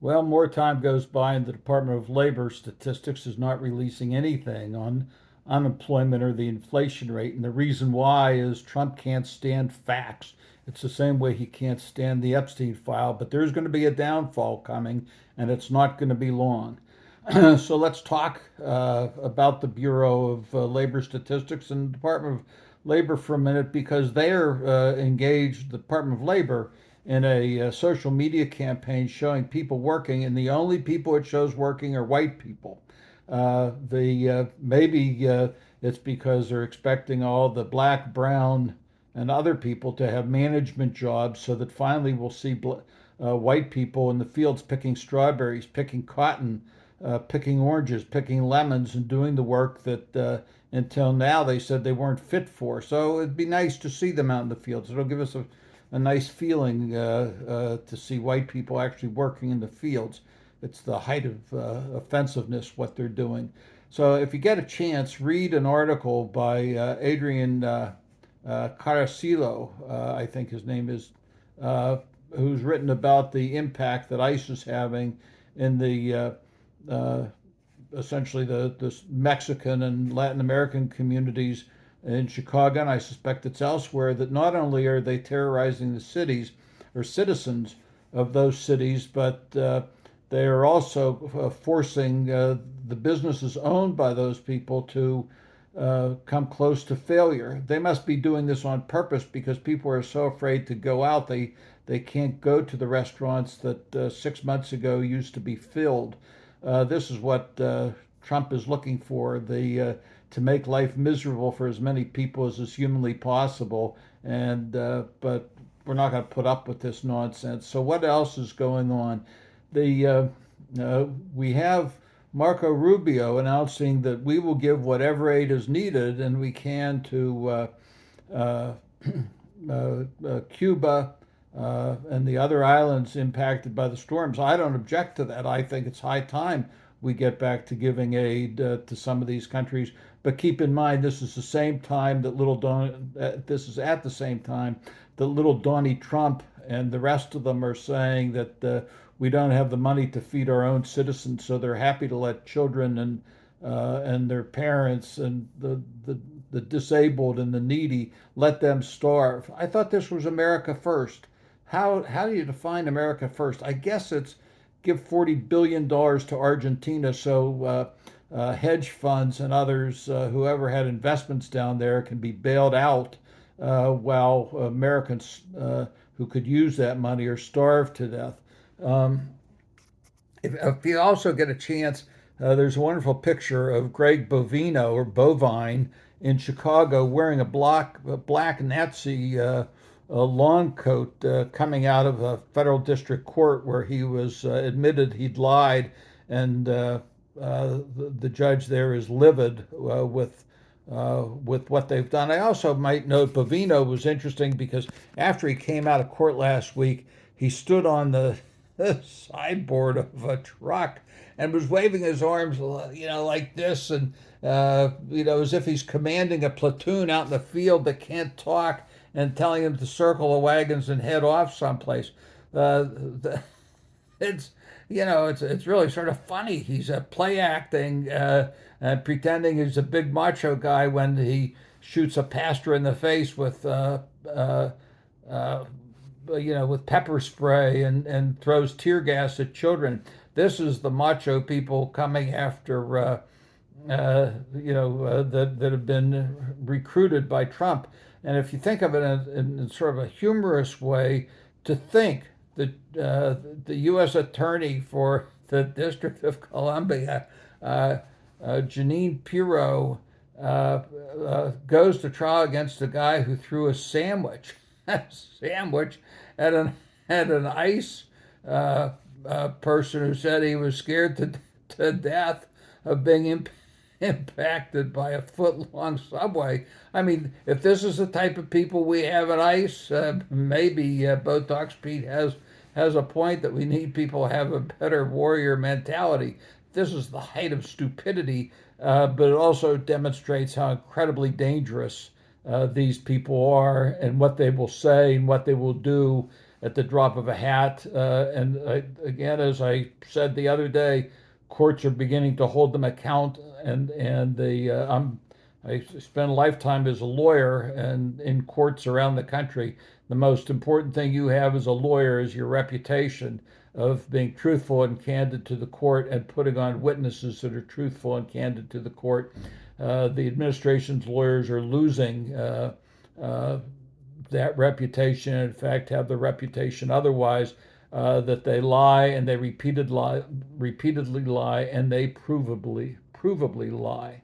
Well, more time goes by, and the Department of Labor statistics is not releasing anything on unemployment or the inflation rate. And the reason why is Trump can't stand facts. It's the same way he can't stand the Epstein file, but there's going to be a downfall coming, and it's not going to be long. So let's talk about the Bureau of Labor Statistics and the Department of Labor for a minute because they're engaged, the Department of Labor, in a social media campaign showing people working, and the only people it shows working are white people. The maybe it's because they're expecting all the black, brown, and other people to have management jobs, so that finally we'll see white people in the fields picking strawberries, picking cotton, picking oranges, picking lemons, and doing the work that until now they said they weren't fit for. So it'd be nice to see them out in the fields. It'll give us a nice feeling to see white people actually working in the fields. It's the height of offensiveness what they're doing. So if you get a chance, read an article by Adrian Caracillo, I think his name is, uh, who's written about the impact that ICE is having in the uh, essentially the Mexican and Latin American communities in Chicago, and I suspect it's elsewhere, that not only are they terrorizing the cities or citizens of those cities, but they are also forcing the businesses owned by those people to come close to failure. They must be doing this on purpose because people are so afraid to go out. They can't go to the restaurants that 6 months ago used to be filled. This is what Trump is looking for, the to make life miserable for as many people as is humanly possible. And but we're not going to put up with this nonsense. So what else is going on? The We have Marco Rubio announcing that we will give whatever aid is needed and we can to uh, Cuba and the other islands impacted by the storms. I don't object to that. I think it's high time we get back to giving aid to some of these countries. But keep in mind, this is the same time that this is at the same time that little Donnie Trump and the rest of them are saying that we don't have the money to feed our own citizens, so they're happy to let children and their parents and the disabled and the needy let them starve. I thought this was America first. How do you define America first? I guess it's give $40 billion to Argentina so hedge funds and others, whoever had investments down there, can be bailed out while Americans who could use that money are starved to death. Um, if you also get a chance, there's a wonderful picture of Greg Bovino or Bovine in Chicago wearing a black Nazi a long coat coming out of a federal district court where he was admitted he'd lied, and the judge there is livid with what they've done. I also might note Bovino was interesting because after he came out of court last week, he stood on the sideboard of a truck and was waving his arms, like this, and as if he's commanding a platoon out in the field that can't talk, and telling them to circle the wagons and head off someplace. It's it's really sort of funny. He's play acting and pretending he's a big macho guy when he shoots a pastor in the face with uh, with pepper spray and throws tear gas at children. This is the macho people coming after that have been recruited by Trump. And if you think of it in sort of a humorous way, to think that the U.S. Attorney for the District of Columbia, Janine Pirro, goes to trial against a guy who threw a sandwich, a sandwich at an ICE person who said he was scared to death of being impacted by a foot-long subway. I mean, if this is the type of people we have at ICE, maybe Botox Pete has a point that we need people to have a better warrior mentality. This is the height of stupidity, but it also demonstrates how incredibly dangerous these people are and what they will say and what they will do. at the drop of a hat. Again, as I said the other day, courts are beginning to hold them account. I spent a lifetime as a lawyer and in courts around the country. The most important thing you have as a lawyer is your reputation of being truthful and candid to the court and putting on witnesses that are truthful and candid to the court. The administration's lawyers are losing that reputation, in fact, have the reputation otherwise, that they lie and they repeatedly lie and they provably lie.